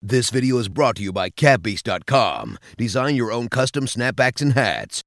This video is brought to you by catbeast.com. Design your own custom snapbacks and hats.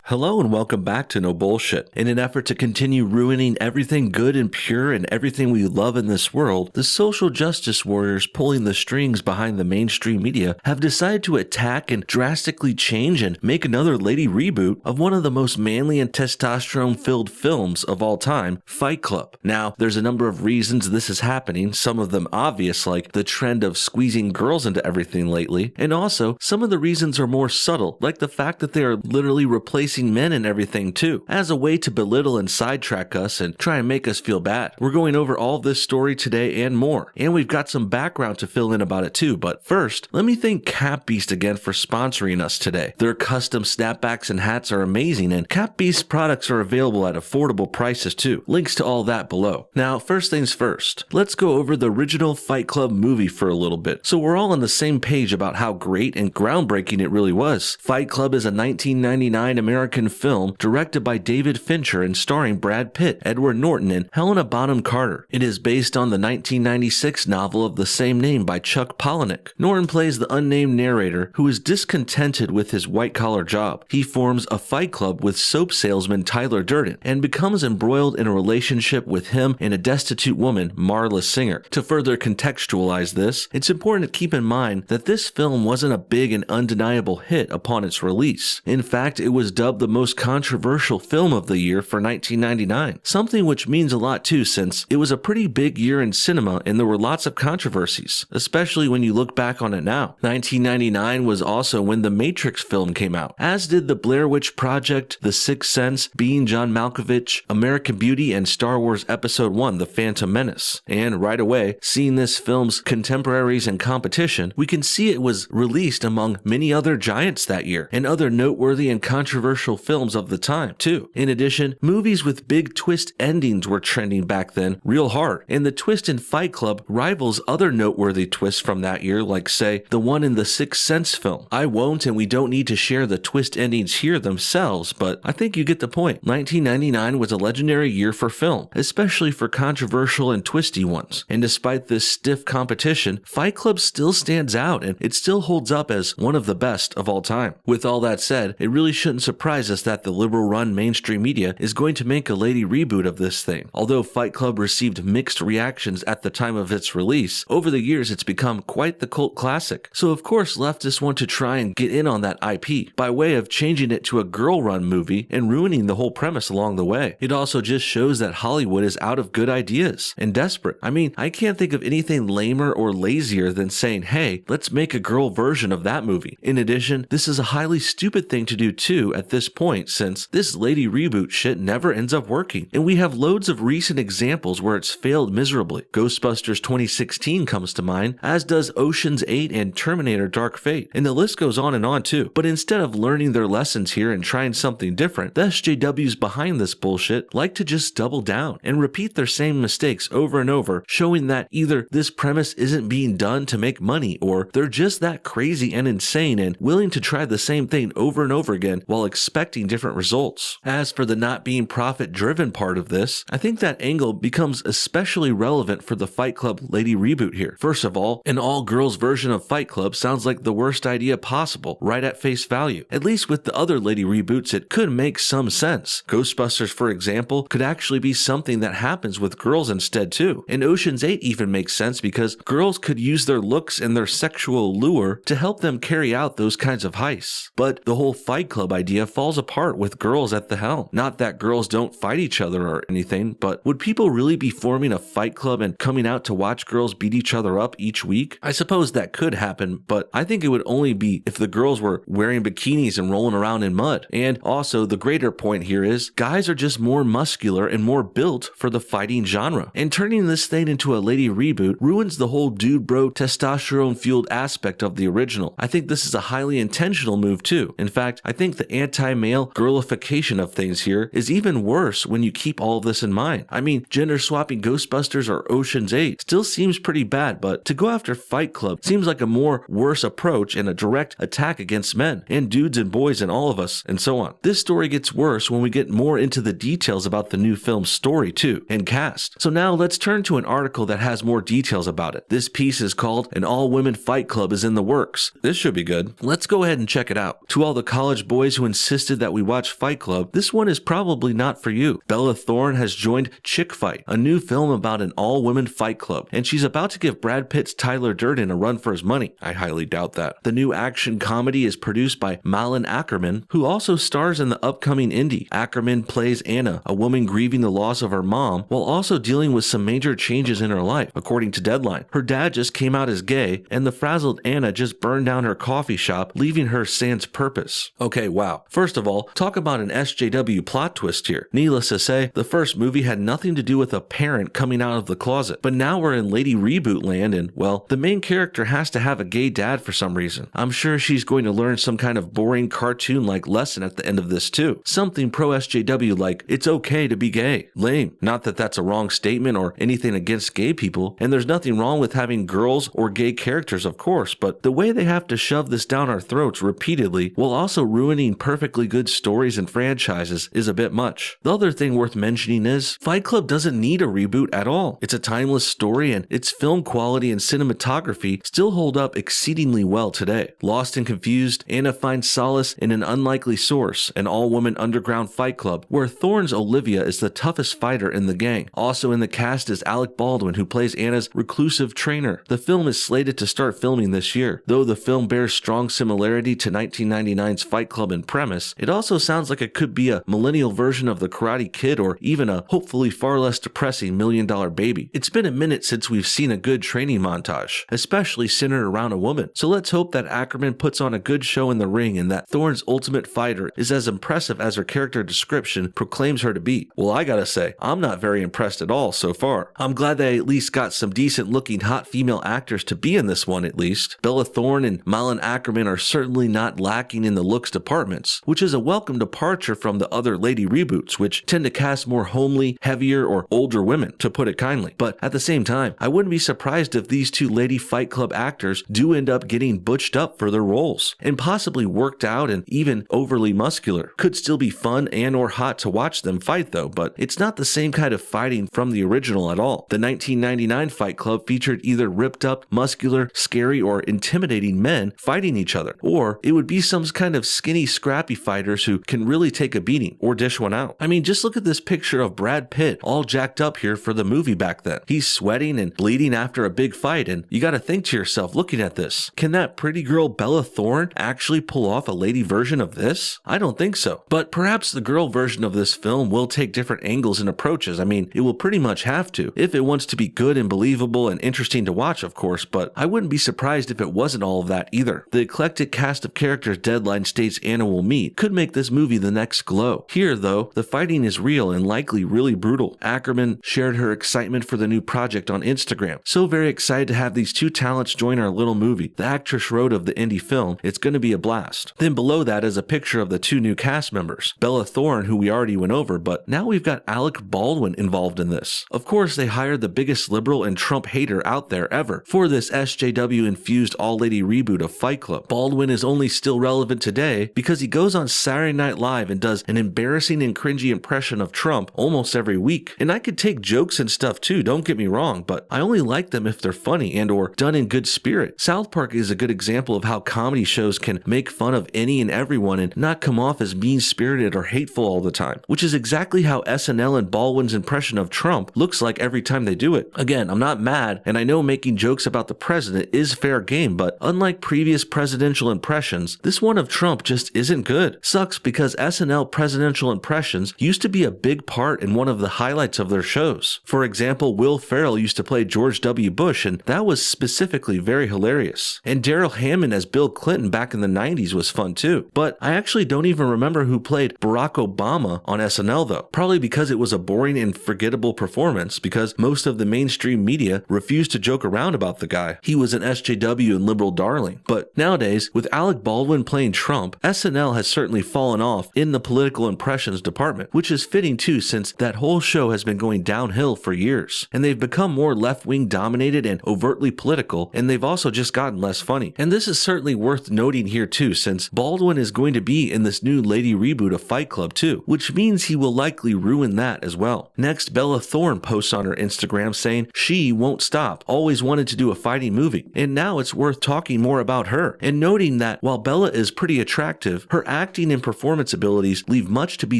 Hello and welcome back to No Bullshit. In an effort to continue ruining everything good and pure and everything we love in this world, the social justice warriors pulling the strings behind the mainstream media have decided to attack and drastically change and make another lady reboot of one of the most manly and testosterone-filled films of all time, Fight Club. Now, there's a number of reasons this is happening, some of them obvious like the trend of squeezing girls into everything lately, and also some of the reasons are more subtle, like the fact that they are literally replacing men and everything too, as a way to belittle and sidetrack us and try and make us feel bad. We're going over all this story today and more, and we've got some background to fill in about it too, but first, let me thank Catbeast again for sponsoring us today. Their custom snapbacks and hats are amazing, and Catbeast products are available at affordable prices too. Links to all that below. Now, first things first, let's go over the original Fight Club movie for a little bit, so we're all on the same page about how great and groundbreaking it really was. Fight Club is a 1999 American film directed by David Fincher and starring Brad Pitt, Edward Norton, and Helena Bonham Carter. It is based on the 1996 novel of the same name by Chuck Palahniuk. Norton plays the unnamed narrator who is discontented with his white-collar job. He forms a fight club with soap salesman Tyler Durden and becomes embroiled in a relationship with him and a destitute woman, Marla Singer. To further contextualize this, it's important to keep in mind that this film wasn't a big and undeniable hit upon its release. In fact, it was dubbed the most controversial film of the year for 1999, something which means a lot too since it was a pretty big year in cinema and there were lots of controversies, especially when you look back on it now. 1999 was also when the Matrix film came out, as did the Blair Witch Project, The Sixth Sense, Being John Malkovich, American Beauty, and Star Wars Episode 1, The Phantom Menace. And right away, seeing this film's contemporaries and competition, we can see it was released among many other giants that year, and other noteworthy and controversial films of the time, too. In addition, movies with big twist endings were trending back then real hard, and the twist in Fight Club rivals other noteworthy twists from that year, like, say, the one in the Sixth Sense film. I won't, and we don't need to share the twist endings here themselves, but I think you get the point. 1999 was a legendary year for film, especially for controversial and twisty ones, and despite this stiff competition, Fight Club still stands out, and it still holds up as one of the best of all time. With all that said, it really shouldn't surprise us that the liberal-run mainstream media is going to make a lady reboot of this thing. Although Fight Club received mixed reactions at the time of its release, over the years it's become quite the cult classic. So of course leftists want to try and get in on that IP by way of changing it to a girl-run movie and ruining the whole premise along the way. It also just shows that Hollywood is out of good ideas and desperate. I mean, I can't think of anything lamer or lazier than saying, hey, let's make a girl version of that movie. In addition, this is a highly stupid thing to do too at this point, since this lady reboot shit never ends up working, and we have loads of recent examples where it's failed miserably. Ghostbusters 2016 comes to mind, as does Ocean's 8 and Terminator Dark Fate, and the list goes on and on too. But instead of learning their lessons here and trying something different, the SJWs behind this bullshit like to just double down and repeat their same mistakes over and over, showing that either this premise isn't being done to make money, or they're just that crazy and insane and willing to try the same thing over and over again while expecting different results. As for the not being profit-driven part of this, I think that angle becomes especially relevant for the Fight Club lady reboot here. First of all, an all-girls version of Fight Club sounds like the worst idea possible, right at face value. At least with the other lady reboots, it could make some sense. Ghostbusters, for example, could actually be something that happens with girls instead too. And Ocean's 8 even makes sense because girls could use their looks and their sexual lure to help them carry out those kinds of heists. But the whole Fight Club idea falls apart with girls at the helm. Not that girls don't fight each other or anything, but would people really be forming a fight club and coming out to watch girls beat each other up each week? I suppose that could happen, but I think it would only be if the girls were wearing bikinis and rolling around in mud. And also, the greater point here is, guys are just more muscular and more built for the fighting genre. And turning this thing into a lady reboot ruins the whole dude bro testosterone fueled aspect of the original. I think this is a highly intentional move too. In fact, I think the anti anti-male girlification of things here is even worse when you keep all of this in mind. I mean, gender-swapping Ghostbusters or Ocean's 8 still seems pretty bad, but to go after Fight Club seems like a more worse approach and a direct attack against men, and dudes and boys and all of us, and so on. This story gets worse when we get more into the details about the new film's story too, and cast. So now let's turn to an article that has more details about it. This piece is called "An All-Women Fight Club is in the Works." This should be good. Let's go ahead and check it out. To all the college boys who insisted that we watch Fight Club, this one is probably not for you. Bella Thorne has joined Chick Fight, a new film about an all-women fight club, and she's about to give Brad Pitt's Tyler Durden a run for his money. I highly doubt that. The new action comedy is produced by Malin Ackerman, who also stars in the upcoming indie. Ackerman plays Anna, a woman grieving the loss of her mom while also dealing with some major changes in her life, according to Deadline. Her dad just came out as gay, and the frazzled Anna just burned down her coffee shop, leaving her sans purpose. Okay, wow. First of all, talk about an SJW plot twist here. Needless to say, the first movie had nothing to do with a parent coming out of the closet, but now we're in Lady Reboot land and, well, the main character has to have a gay dad for some reason. I'm sure she's going to learn some kind of boring cartoon-like lesson at the end of this too. Something pro-SJW like, it's okay to be gay. Lame. Not that that's a wrong statement or anything against gay people, and there's nothing wrong with having girls or gay characters, of course, but the way they have to shove this down our throats repeatedly while also ruining perfectly good stories and franchises is a bit much. The other thing worth mentioning is Fight Club doesn't need a reboot at all. It's a timeless story, and its film quality and cinematography still hold up exceedingly well today. Lost and confused, Anna finds solace in an unlikely source, an all-woman underground fight club where Thorne's Olivia is the toughest fighter in the gang. Also in the cast is Alec Baldwin, who plays Anna's reclusive trainer. The film is slated to start filming this year. Though the film bears strong similarity to 1999's Fight Club in premise, it also sounds like it could be a millennial version of The Karate Kid or even a hopefully far less depressing $1 Million Baby. It's been a minute since we've seen a good training montage, especially centered around a woman. So let's hope that Ackerman puts on a good show in the ring and that Thorne's ultimate fighter is as impressive as her character description proclaims her to be. Well, I gotta say, I'm not very impressed at all so far. I'm glad they at least got some decent looking hot female actors to be in this one at least. Bella Thorne and Malin Ackerman are certainly not lacking in the looks departments, which is a welcome departure from the other Lady Reboots, which tend to cast more homely, heavier, or older women, to put it kindly. But at the same time, I wouldn't be surprised if these two Lady Fight Club actors do end up getting butched up for their roles, and possibly worked out and even overly muscular. Could still be fun and or hot to watch them fight though, but it's not the same kind of fighting from the original at all. The 1999 Fight Club featured either ripped up, muscular, scary, or intimidating men fighting each other, or it would be some kind of skinny, scrappy fighters who can really take a beating or dish one out. I mean, just look at this picture of Brad Pitt all jacked up here for the movie back then. He's sweating and bleeding after a big fight, and you gotta think to yourself looking at this, can that pretty girl Bella Thorne actually pull off a lady version of this? I don't think so. But perhaps the girl version of this film will take different angles and approaches. I mean, it will pretty much have to, if it wants to be good and believable and interesting to watch, of course, but I wouldn't be surprised if it wasn't all of that either. The eclectic cast of characters Deadline states Anna will meet could make this movie the next Glow. Here, though, the fighting is real and likely really brutal. Ackerman shared her excitement for the new project on Instagram. So very excited to have these two talents join our little movie. The actress wrote of the indie film, "It's gonna be a blast." Then below that is a picture of the two new cast members. Bella Thorne, who we already went over, but now we've got Alec Baldwin involved in this. Of course, they hired the biggest liberal and Trump hater out there ever for this SJW-infused all-lady reboot of Fight Club. Baldwin is only still relevant today because he goes on Saturday Night Live and does an embarrassing and cringy impression of Trump almost every week. And I could take jokes and stuff too, don't get me wrong, but I only like them if they're funny and or done in good spirit. South Park is a good example of how comedy shows can make fun of any and everyone and not come off as mean-spirited or hateful all the time, which is exactly how SNL and Baldwin's impression of Trump looks like every time they do it. Again, I'm not mad, and I know making jokes about the president is fair game, but unlike previous presidential impressions, this one of Trump just isn't good. Sucks because SNL presidential impressions used to be a big part in one of the highlights of their shows. For example, Will Ferrell used to play George W. Bush, and that was specifically very hilarious. And Daryl Hammond as Bill Clinton back in the 90s was fun too. But I actually don't even remember who played Barack Obama on SNL though. Probably because it was a boring and forgettable performance, because most of the mainstream media refused to joke around about the guy. He was an SJW and liberal darling. But nowadays, with Alec Baldwin playing Trump, SNL has certainly fallen off in the political impressions department, which is fitting too since that whole show has been going downhill for years, and they've become more left-wing dominated and overtly political, and they've also just gotten less funny. And this is certainly worth noting here too, since Baldwin is going to be in this new lady reboot of Fight Club too, which means he will likely ruin that as well. Next, Bella Thorne posts on her Instagram saying she won't stop, always wanted to do a fighting movie, and now it's worth talking more about her, and noting that while Bella is pretty attractive, her acting and performance abilities leave much to be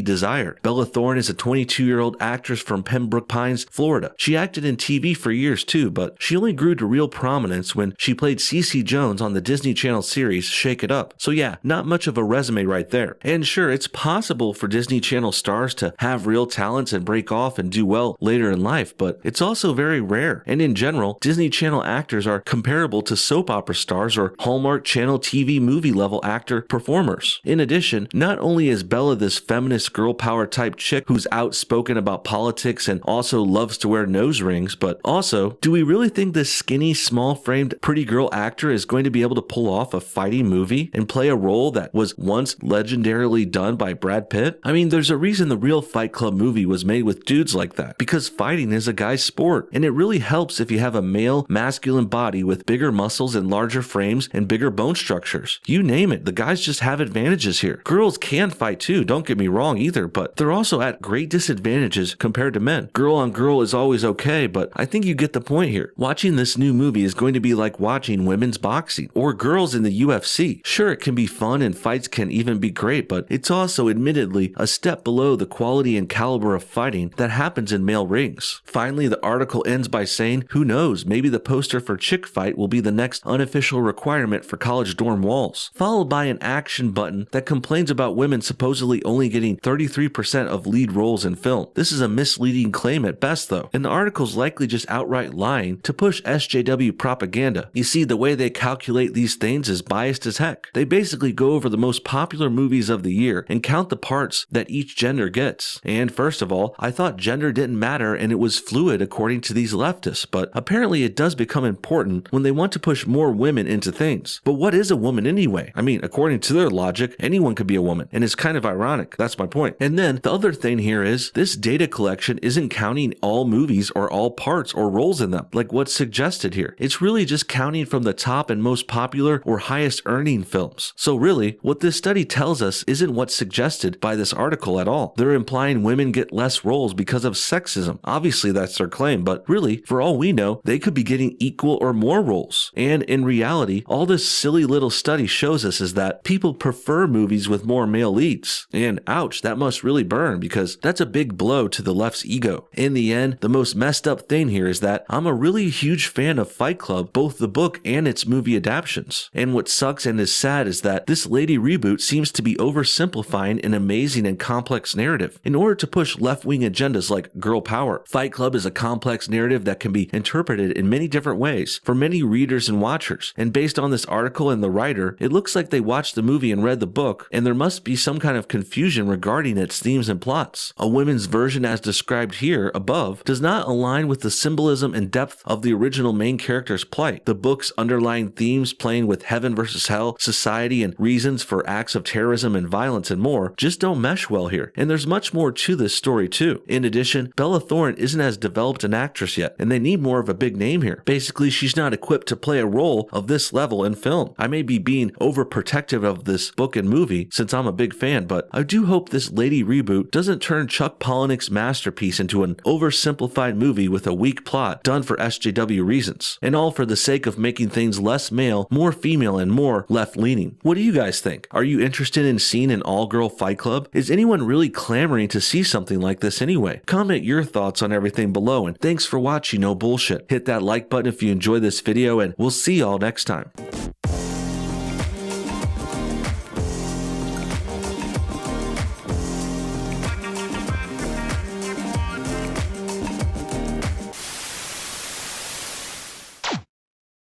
desired. Bella Thorne is a 22-year-old actress from Pembroke Pines, Florida. She acted in TV for years too, but she only grew to real prominence when she played Cece Jones on the Disney Channel series Shake It Up. So yeah, not much of a resume right there. And sure, it's possible for Disney Channel stars to have real talents and break off and do well later in life, but it's also very rare. And in general, Disney Channel actors are comparable to soap opera stars or Hallmark Channel TV movie level actor performers. In addition, not only is Bella this feminist girl power type chick who's outspoken about politics and also loves to wear nose rings, but also, do we really think this skinny, small-framed, pretty girl actor is going to be able to pull off a fighting movie and play a role that was once legendarily done by Brad Pitt? I mean, there's a reason the real Fight Club movie was made with dudes like that, because fighting is a guy's sport, and it really helps if you have a male, masculine body with bigger muscles and larger frames and bigger bone structures. You name it, the guys just have advantages here. Girls can fight too, don't get me wrong either, but they're also at great disadvantages compared to men. Girl on girl is always okay, but I think you get the point here. Watching this new movie is going to be like watching women's boxing or girls in the UFC. Sure, it can be fun and fights can even be great, but it's also admittedly a step below the quality and caliber of fighting that happens in male rings. Finally, the article ends by saying, who knows, maybe the poster for Chick Fight will be the next unofficial requirement for college dorm walls, followed by an action button that complains about women supposedly only getting 33% of lead roles in film. This is a misleading claim at best though, and the article's likely just outright lying to push SJW propaganda. You see, the way they calculate these things is biased as heck. They basically go over the most popular movies of the year and count the parts that each gender gets. And first of all, I thought gender didn't matter and it was fluid according to these leftists, but apparently it does become important when they want to push more women into things. But what is a woman anyway? I mean, according to their logic, anyone could be a woman, and it's kind of ironic. That's my point. And then the other thing here is this data collection isn't counting all movies or all parts or roles in them, like what's suggested here. It's really just counting from the top and most popular or highest earning films. So really, what this study tells us isn't what's suggested by this article at all. They're implying women get less roles because of sexism. Obviously that's their claim, but really, for all we know, they could be getting equal or more roles. And in reality, all this silly little study shows us is that people prefer movies with more male leads. And ouch, that must really burn, because that's a big blow to the left's ego. In the end, the most messed up thing here is that I'm a really huge fan of Fight Club, both the book and its movie adaptations. And what sucks and is sad is that this lady reboot seems to be oversimplifying an amazing and complex narrative in order to push left-wing agendas like girl power. Fight Club is a complex narrative that can be interpreted in many different ways for many readers and watchers. And based on this article and the writer, it looks like they watched the movie and read the book, and there must be some kind of confusion regarding its themes and plots. A women's version as described here above does not align with the symbolism and depth of the original main character's plight. The book's underlying themes playing with heaven versus hell, society, and reasons for acts of terrorism and violence and more just don't mesh well here. And there's much more to this story too. In addition, Bella Thorne isn't as developed an actress yet, and they need more of a big name here. Basically, she's not equipped to play a role of this level in film. I may be being overprotective of this book and movie since I'm a big fan, but I do hope this lady reboot doesn't turn Chuck Palahniuk's masterpiece into an oversimplified movie with a weak plot done for SJW reasons, and all for the sake of making things less male, more female, and more left-leaning. What do you guys think? Are you interested in seeing an all-girl Fight Club? Is anyone really clamoring to see something like this anyway? Comment your thoughts on everything below, and thanks for watching No Bullshit. Hit that like button if you enjoyed this video, and we'll see y'all next time.